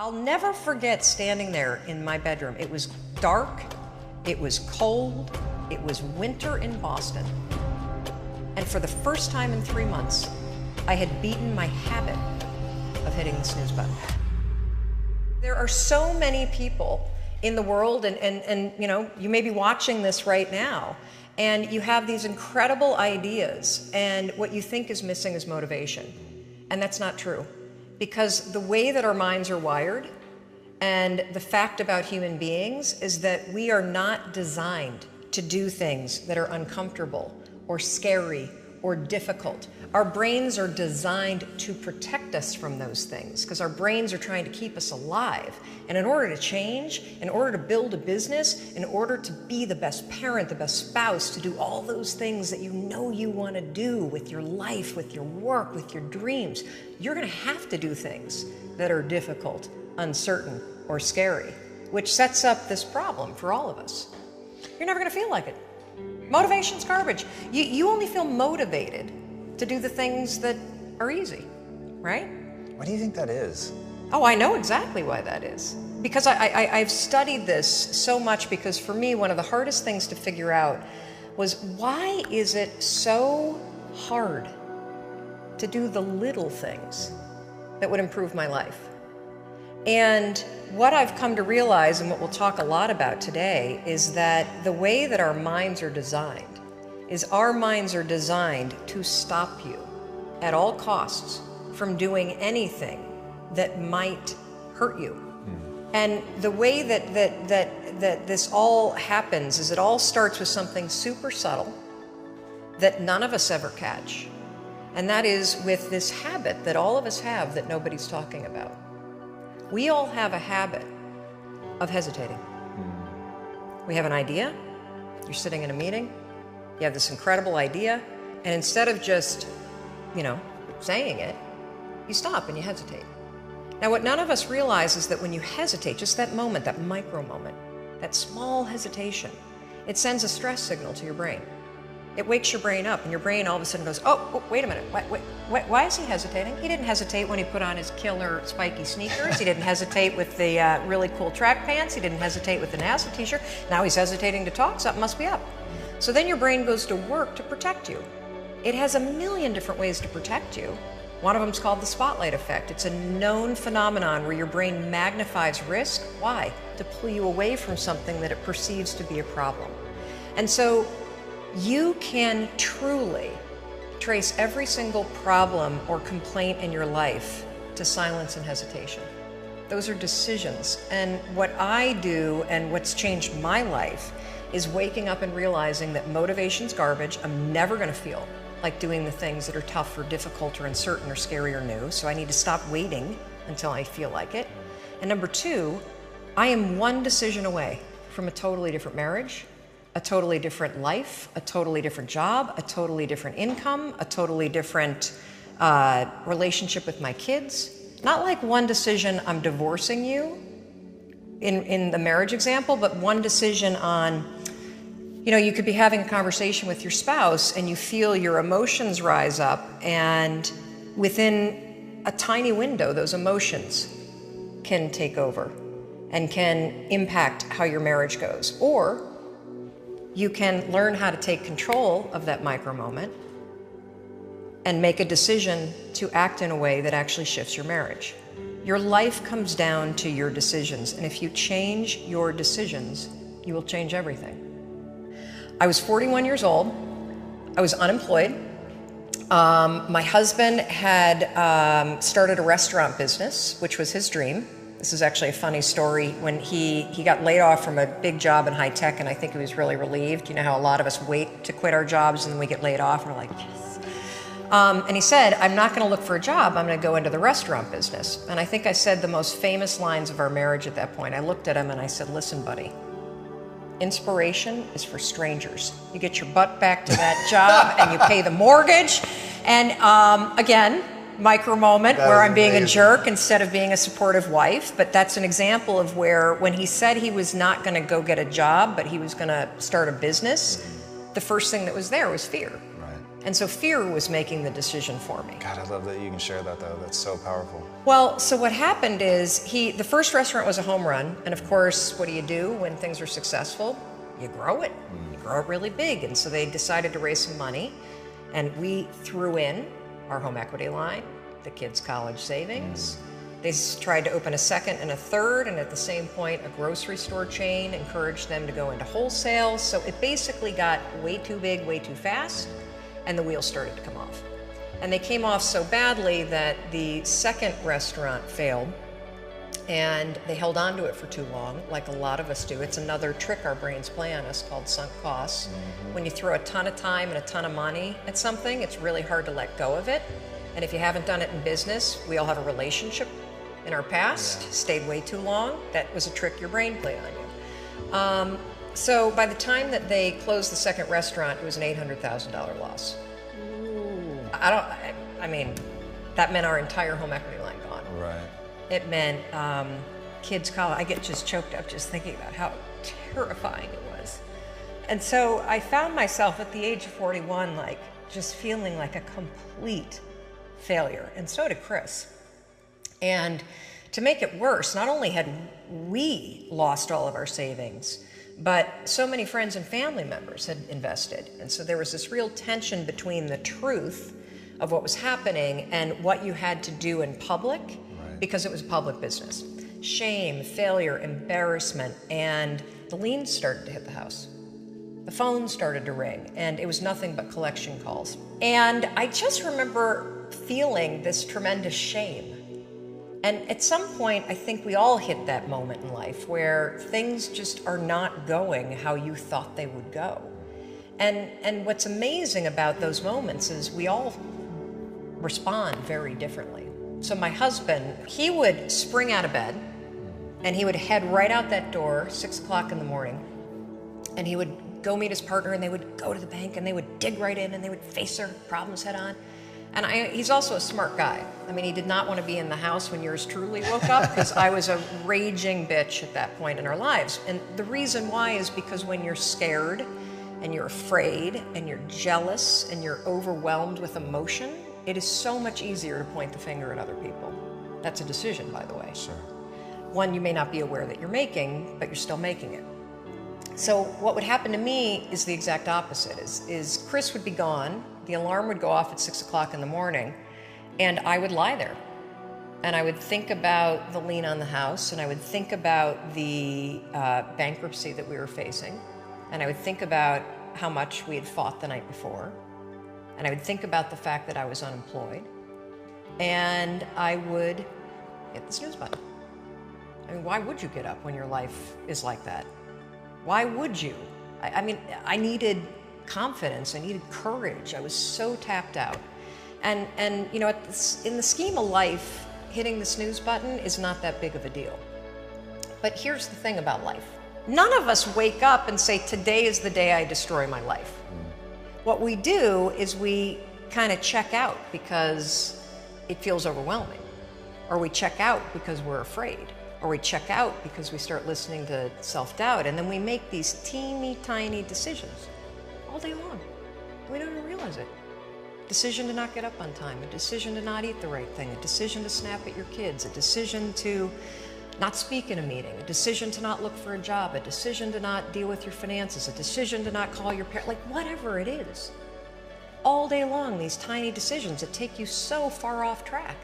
I'll never forget standing there in my bedroom. It was dark, it was cold, it was winter in Boston. And for the first time in 3 months, I had beaten my habit of hitting the snooze button. There are so many people in the world, and you know, you may be watching this right now, and you have these incredible ideas, and what you think is missing is motivation. And that's not true. Because the way that our minds are wired and the fact about human beings is that we are not designed to do things that are uncomfortable or scary or difficult. Our brains are designed to protect us from those things because our brains are trying to keep us alive. And in order to change, in order to build a business, in order to be the best parent, the best spouse, to do all those things that you know you want to do with your life, with your work, with your dreams, you're going to have to do things that are difficult, uncertain, or scary, which sets up this problem for all of us. You're never going to feel like it. Motivation's garbage. You only feel motivated to do the things that are easy, right? Why do you think that is? Oh, I know exactly why that is. Because I've studied this so much, because for me, one of the hardest things to figure out was, why is it so hard to do the little things that would improve my life? And what I've come to realize, and what we'll talk a lot about today, is that the way that our minds are designed is our minds are designed to stop you at all costs from doing anything that might hurt you. And the way that this all happens is it all starts with something super subtle that none of us ever catch. And that is with this habit that all of us have that nobody's talking about. We all have a habit of hesitating. We have an idea, you're sitting in a meeting, you have this incredible idea, and instead of just, saying it, you stop and you hesitate. Now, what none of us realize is that when you hesitate, just that moment, that micro moment, that small hesitation, it sends a stress signal to your brain. It wakes your brain up, and your brain all of a sudden goes, oh, wait a minute, why is he hesitating? He didn't hesitate when he put on his killer spiky sneakers. He didn't hesitate with the really cool track pants. He didn't hesitate with the NASA t-shirt. Now he's hesitating to talk, something must be up. So then your brain goes to work to protect you. It has a million different ways to protect you. One of them is called the spotlight effect. It's a known phenomenon where your brain magnifies risk. Why? To pull you away from something that it perceives to be a problem. And so you can truly trace every single problem or complaint in your life to silence and hesitation. Those are decisions. And what I do, and what's changed my life, is waking up and realizing that motivation's garbage. I'm never going to feel like doing the things that are tough or difficult or uncertain or scary or new. So I need to stop waiting until I feel like it. And number two, I am one decision away from a totally different marriage, a totally different life, a totally different job, a totally different income, a totally different relationship with my kids. Not like one decision, I'm divorcing you in the marriage example, but one decision on, you could be having a conversation with your spouse and you feel your emotions rise up, and within a tiny window, those emotions can take over and can impact how your marriage goes. Or you can learn how to take control of that micro moment and make a decision to act in a way that actually shifts your marriage. Your life comes down to your decisions, and if you change your decisions, you will change everything. I was 41 years old. I was unemployed. My husband had started a restaurant business, which was his dream. This is actually a funny story. When he got laid off from a big job in high tech, and I think he was really relieved. You know how a lot of us wait to quit our jobs and then we get laid off and we're like, yes. And he said, I'm not going to look for a job. I'm going to go into the restaurant business. And I think I said the most famous lines of our marriage at that point. I looked at him and I said, listen, buddy, inspiration is for strangers. You get your butt back to that job and you pay the mortgage. And again, micro moment where I'm being a jerk instead of being a supportive wife. But that's an example of where, when he said he was not going to go get a job, but he was going to start a business, the first thing that was there was fear. Right. And so fear was making the decision for me. God, I love that you can share that though. That's so powerful. Well, so what happened is the first restaurant was a home run. And of course, what do when things are successful? You grow it. You grow it really big. And so they decided to raise some money. And we threw in our home equity line, the kids' college savings. They tried to open a second and a third, and at the same point, a grocery store chain encouraged them to go into wholesale. So it basically got way too big, way too fast, and the wheels started to come off. And they came off so badly that the second restaurant failed, and they held on to it for too long, like a lot of us do. It's another trick our brains play on us called sunk costs. When you throw a ton of time and a ton of money at something, it's really hard to let go of it. And if you haven't done it in business, we all have a relationship in our past, stayed way too long. That was a trick your brain played on you. So by the time that they closed the second restaurant, it was an $800,000 loss. Ooh. I mean, that meant our entire home equity line gone. Right. It meant kids' college. I get just choked up just thinking about how terrifying it was. And so I found myself at the age of 41, like just feeling like a complete failure. And so did Chris. And to make it worse, not only had we lost all of our savings, but so many friends and family members had invested. And so there was this real tension between the truth of what was happening and what you had to do in public, because it was public business. Shame, failure, embarrassment, and the liens started to hit the house. The phone started to ring, and it was nothing but collection calls. And I just remember feeling this tremendous shame. And at some point, I think we all hit that moment in life where things just are not going how you thought they would go. And what's amazing about those moments is we all respond very differently. So my husband, he would spring out of bed and he would head right out that door, 6 o'clock in the morning, and he would go meet his partner, and they would go to the bank and they would dig right in and they would face their problems head on. And he's also a smart guy. I mean, he did not want to be in the house when yours truly woke up, because I was a raging bitch at that point in our lives. And the reason why is because when you're scared and you're afraid and you're jealous and you're overwhelmed with emotion, it is so much easier to point the finger at other people. That's a decision, by the way. Sure. One you may not be aware that you're making, but you're still making it. So what would happen to me is the exact opposite. Is Chris would be gone, the alarm would go off at 6 o'clock in the morning, and I would lie there. And I would think about the lien on the house, and I would think about the bankruptcy that we were facing, and I would think about how much we had fought the night before, and I would think about the fact that I was unemployed, and I would hit the snooze button. I mean, why would you get up when your life is like that? Why would you? I mean, I needed confidence, I needed courage. I was so tapped out. And you know, in the scheme of life, hitting the snooze button is not that big of a deal. But here's the thing about life. None of us wake up and say, today is the day I destroy my life. What we do is we kind of check out because it feels overwhelming. Or we check out because we're afraid. Or we check out because we start listening to self-doubt. And then we make these teeny tiny decisions all day long. We don't even realize it. Decision to not get up on time, a decision to not eat the right thing, a decision to snap at your kids, a decision to not speak in a meeting, a decision to not look for a job, a decision to not deal with your finances, a decision to not call your parents, like whatever it is. All day long, these tiny decisions that take you so far off track.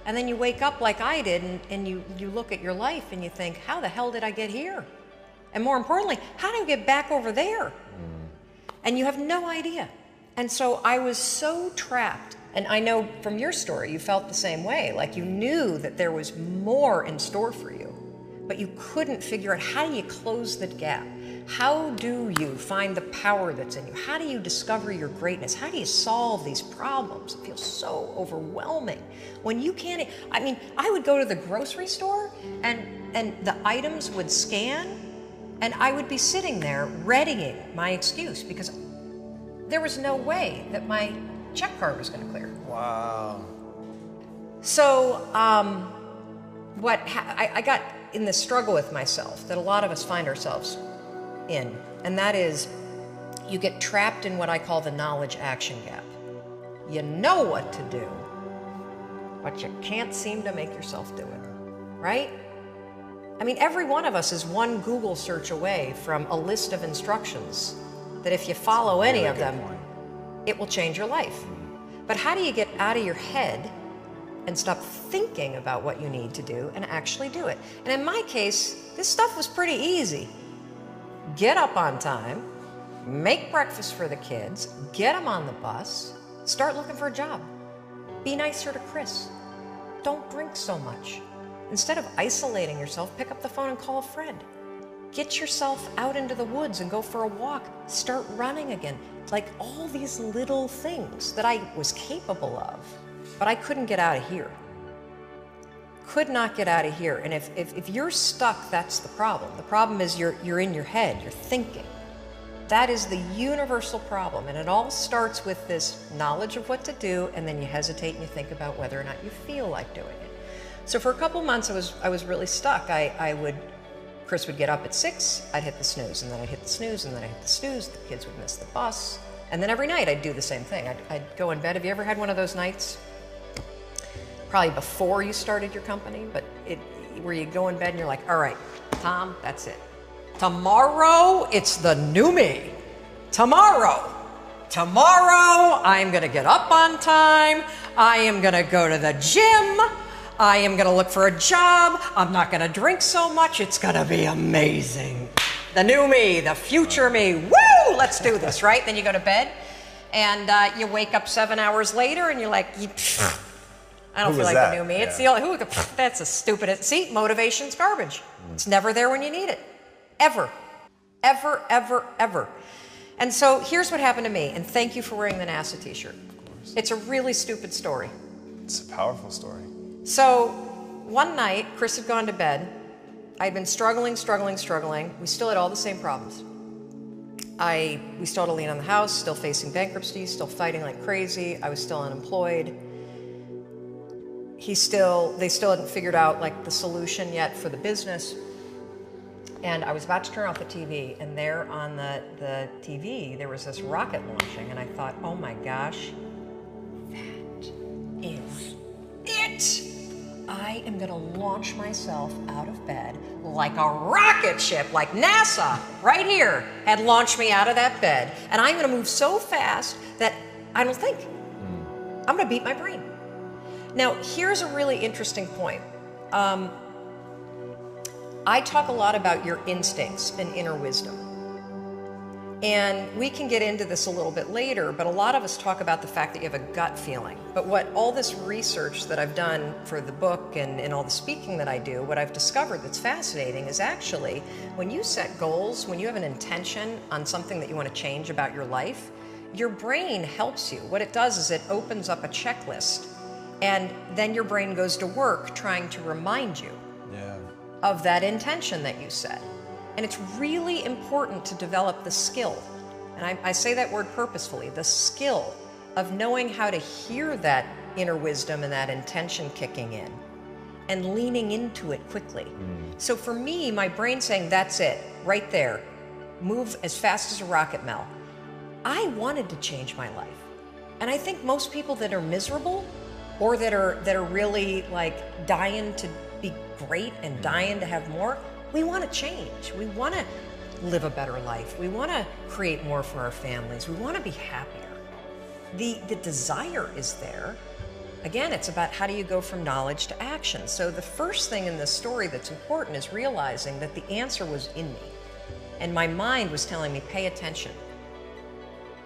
And then you wake up like I did and you look at your life and you think, how the hell did I get here? And more importantly, how do I get back over there? And you have no idea. And so I was so trapped. And I know from your story, you felt the same way. Like you knew that there was more in store for you, but you couldn't figure out, how do you close the gap? How do you find the power that's in you? How do you discover your greatness? How do you solve these problems? It feels so overwhelming when you can't. I mean, I would go to the grocery store and the items would scan and I would be sitting there readying my excuse because there was no way that my check card was going to clear. Wow. So I got in this struggle with myself that a lot of us find ourselves in, and that is you get trapped in what I call the knowledge action gap. You know what to do, but you can't seem to make yourself do it, right? I mean, every one of us is one Google search away from a list of instructions that if you follow any of them, it will change your life. But how do you get out of your head and stop thinking about what you need to do and actually do it? And in my case, this stuff was pretty easy. Get up on time, make breakfast for the kids, get them on the bus, start looking for a job. Be nicer to Chris. Don't drink so much. Instead of isolating yourself, pick up the phone and call a friend. Get yourself out into the woods and go for a walk. Start running again. Like all these little things that I was capable of, but I couldn't get out of here. Could not get out of here. And if you're stuck, that's the problem. The problem is you're in your head, you're thinking. That is the universal problem. And it all starts with this knowledge of what to do, and then you hesitate and you think about whether or not you feel like doing it. So for a couple months, I was really stuck. Chris would get up at 6, I'd hit the snooze, and then I'd hit the snooze, and then I'd hit the snooze, the kids would miss the bus. And then every night I'd do the same thing. I'd go in bed. Have you ever had one of those nights? Probably before you started your company, but where you go in bed and you're like, all right, Tom, that's it. Tomorrow, it's the new me. Tomorrow, I'm gonna get up on time. I am gonna go to the gym. I am gonna look for a job. I'm not gonna drink so much. It's gonna be amazing. The new me, the future me. Woo! Let's do this, right? Then you go to bed, and you wake up 7 hours later, and you're like, I don't feel like the new me. It's the only, that's a stupid, see, motivation's garbage. It's never there when you need it. Ever. Ever, ever, ever. And so here's what happened to me, and thank you for wearing the NASA t-shirt. It's a really stupid story. It's a powerful story. So one night, Chris had gone to bed. I'd been struggling. We still had all the same problems. We still had a lien on the house, still facing bankruptcy, still fighting like crazy. I was still unemployed. They still hadn't figured out like the solution yet for the business. And I was about to turn off the TV, and there on the TV, there was this rocket launching, and I thought, oh my gosh, that is it. I am gonna launch myself out of bed like a rocket ship, like NASA, right here, had launched me out of that bed. And I'm gonna move so fast that I don't think. I'm gonna beat my brain. Now, here's a really interesting point. I talk a lot about your instincts and inner wisdom. And we can get into this a little bit later, but a lot of us talk about the fact that you have a gut feeling. But what all this research that I've done for the book and all the speaking that I do, what I've discovered that's fascinating is actually when you set goals, when you have an intention on something that you want to change about your life, your brain helps you. What it does is it opens up a checklist, and then your brain goes to work trying to remind you of that intention that you set. And it's really important to develop the skill, and I say that word purposefully, the skill of knowing how to hear that inner wisdom and that intention kicking in and leaning into it quickly. So for me, my brain saying, that's it, right there, move as fast as a rocket, Mel. I wanted to change my life. And I think most people that are miserable or that are really like dying to be great and dying to have more, we want to change. We want to live a better life. We want to create more for our families. We want to be happier. The desire is there. Again, it's about how do you go from knowledge to action. So the first thing in this story that's important is realizing that the answer was in me. And my mind was telling me, pay attention.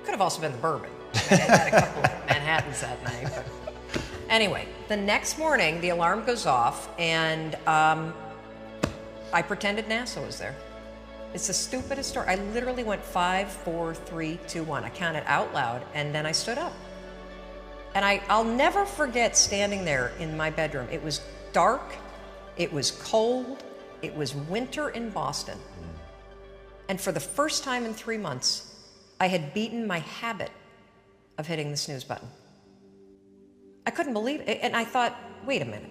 Could have also been the bourbon. I had a couple of Manhattans that night. But anyway, the next morning, the alarm goes off, and I pretended NASA was there. It's the stupidest story. I literally went 5, 4, 3, 2, 1. I counted out loud, and then I stood up. And I'll never forget standing there in my bedroom. It was dark, it was cold, it was winter in Boston. And for the first time in 3 months, I had beaten my habit of hitting the snooze button. I couldn't believe it, and I thought, wait a minute.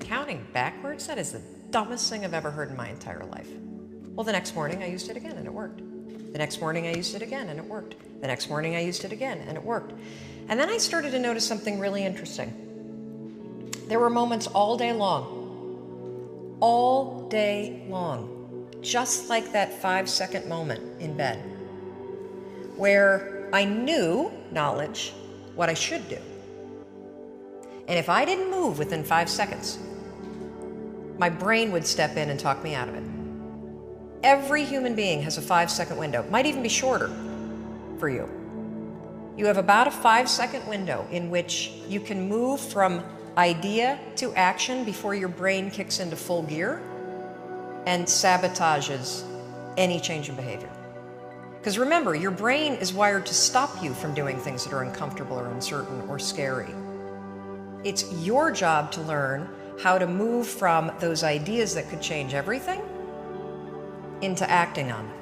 Counting backwards? That is the dumbest thing I've ever heard in my entire life. Well, the next morning I used it again, and it worked. The next morning I used it again, and it worked. The next morning I used it again, and it worked. And then I started to notice something really interesting. There were moments all day long, just like that 5-second moment in bed, where I knew, knowledge, what I should do. And if I didn't move within 5 seconds, my brain would step in and talk me out of it. Every human being has a 5-second window, might even be shorter for you. You have about a 5-second window in which you can move from idea to action before your brain kicks into full gear and sabotages any change in behavior. Because remember, your brain is wired to stop you from doing things that are uncomfortable or uncertain or scary. It's your job to learn how to move from those ideas that could change everything into acting on them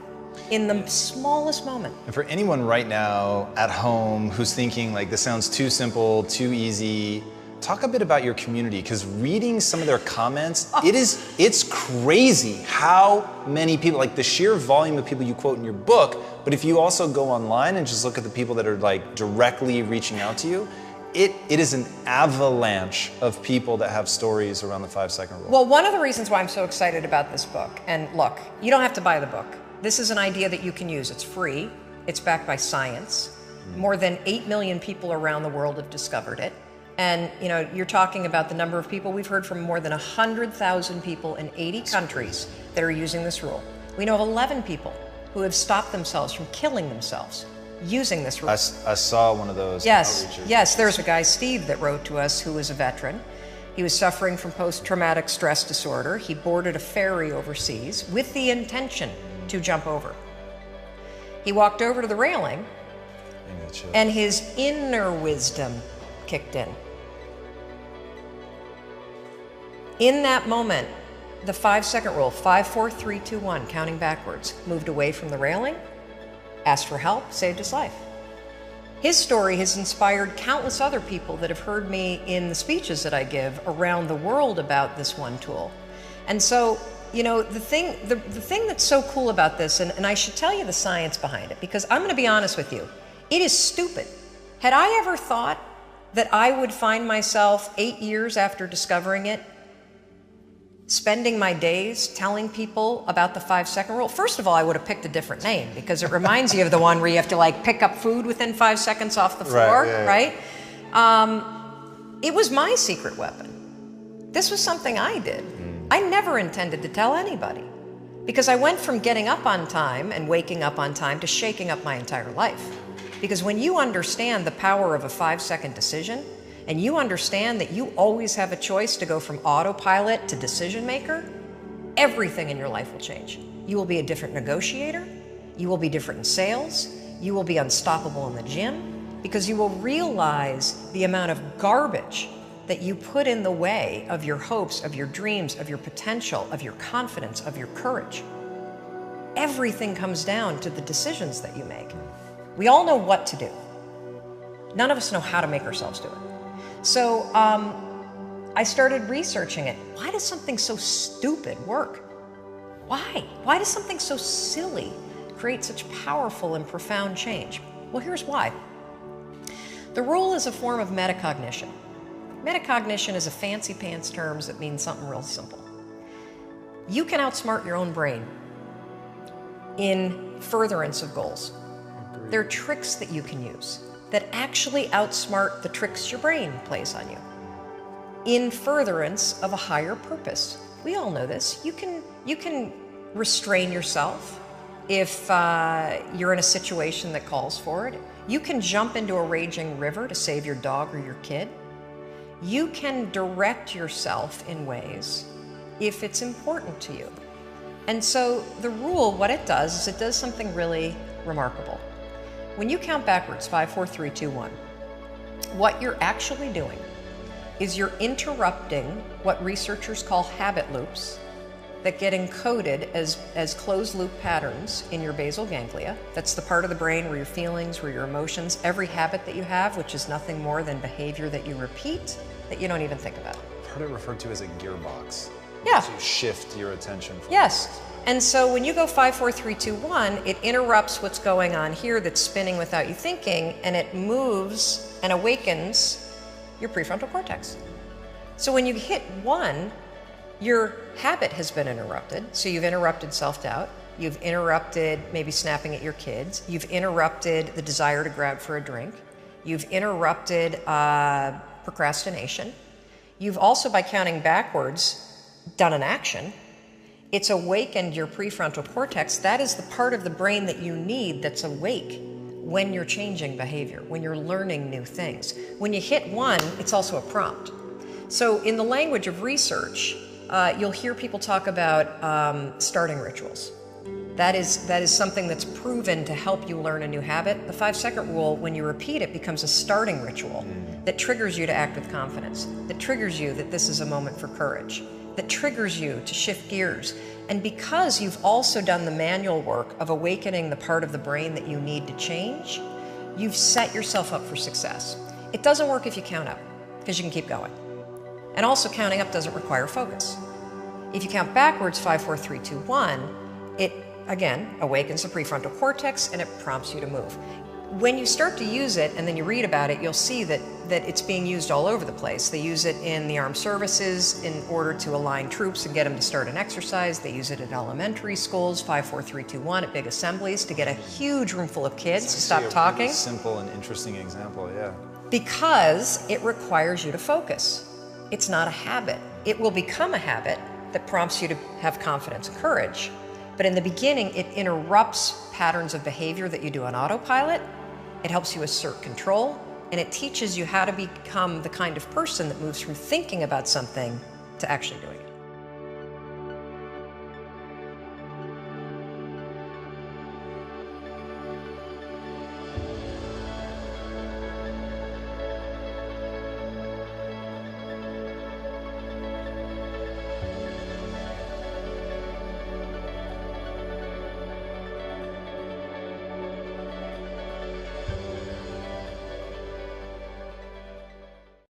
in the smallest moment. And for anyone right now at home who's thinking like, this sounds too simple, too easy, talk a bit about your community, because reading some of their comments, it's crazy how many people, like the sheer volume of people you quote in your book, but if you also go online and just look at the people that are like directly reaching out to you, it is an avalanche of people that have stories around the 5-second rule. Well, one of the reasons why I'm so excited about this book, and look, you don't have to buy the book. This is an idea that you can use. It's free. It's backed by science. More than 8 million people around the world have discovered it. And you know, you're talking about the number of people. We've heard from more than 100,000 people in 80 countries that are using this rule. We know of 11 people who have stopped themselves from killing themselves using this rule. I saw one of those. Yes, there's a guy, Steve, that wrote to us who was a veteran. He was suffering from post-traumatic stress disorder. He boarded a ferry overseas with the intention to jump over. He walked over to the railing, and his inner wisdom kicked in. In that moment, the 5-second rule, 5, 4, 3, 2, 1, counting backwards, moved away from the railing, asked for help, saved his life. His story has inspired countless other people that have heard me in the speeches that I give around the world about this one tool. And so, you know, the thing that's so cool about this, and I should tell you the science behind it, because I'm going to be honest with you, it is stupid. Had I ever thought that I would find myself 8 years after discovering it, spending my days telling people about the 5-second rule? First of all, I would have picked a different name, because it reminds you of the one where you have to like pick up food within 5 seconds off the floor, right? It was my secret weapon. This was something I did. I never intended to tell anybody, because I went from getting up on time and waking up on time to shaking up my entire life. Because when you understand the power of a 5-second decision, and you understand that you always have a choice to go from autopilot to decision maker, everything in your life will change. You will be a different negotiator, you will be different in sales, you will be unstoppable in the gym, because you will realize the amount of garbage that you put in the way of your hopes, of your dreams, of your potential, of your confidence, of your courage. Everything comes down to the decisions that you make. We all know what to do. None of us know how to make ourselves do it. So I started researching it. Why does something so stupid work? Why? Why does something so silly create such powerful and profound change? Well, here's why. The rule is a form of metacognition. Metacognition is a fancy pants term that means something real simple. You can outsmart your own brain in furtherance of goals. There are tricks that you can use that actually outsmart the tricks your brain plays on you in furtherance of a higher purpose. We all know this. You can restrain yourself if you're in a situation that calls for it. You can jump into a raging river to save your dog or your kid. You can direct yourself in ways if it's important to you. And so the rule, what it does is it does something really remarkable. When you count backwards, 5, 4, 3, 2, 1, what you're actually doing is you're interrupting what researchers call habit loops that get encoded as closed loop patterns in your basal ganglia. That's the part of the brain where your feelings, where your emotions, every habit that you have, which is nothing more than behavior that you repeat that you don't even think about. I've heard it referred to as a gearbox. Yeah. To shift your attention. Yes. And so when you go 5, 4, 3, 2, 1, it interrupts what's going on here that's spinning without you thinking, and it moves and awakens your prefrontal cortex. So when you hit 1, your habit has been interrupted. So you've interrupted self-doubt. You've interrupted maybe snapping at your kids. You've interrupted the desire to grab for a drink. You've interrupted procrastination. You've also, by counting backwards, done an action. It's awakened your prefrontal cortex. That is the part of the brain that you need that's awake when you're changing behavior, when you're learning new things. When you hit 1, it's also a prompt. So in the language of research, you'll hear people talk about starting rituals. That is something that's proven to help you learn a new habit. The 5-second rule, when you repeat it, becomes a starting ritual that triggers you to act with confidence, that triggers you that this is a moment for courage, that triggers you to shift gears. And because you've also done the manual work of awakening the part of the brain that you need to change, you've set yourself up for success. It doesn't work if you count up, because you can keep going. And also counting up doesn't require focus. If you count backwards, 5, 4, 3, 2, 1, it again awakens the prefrontal cortex and it prompts you to move. When you start to use it and then you read about it, you'll see that it's being used all over the place. They use it in the armed services in order to align troops and get them to start an exercise. They use it at elementary schools, 5, 4, 3, 2, 1, at big assemblies to get a huge room full of kids to stop talking. Really simple and interesting example, yeah. Because it requires you to focus. It's not a habit. It will become a habit that prompts you to have confidence and courage. But in the beginning, it interrupts patterns of behavior that you do on autopilot. It helps you assert control, and it teaches you how to become the kind of person that moves from thinking about something to actually doing it.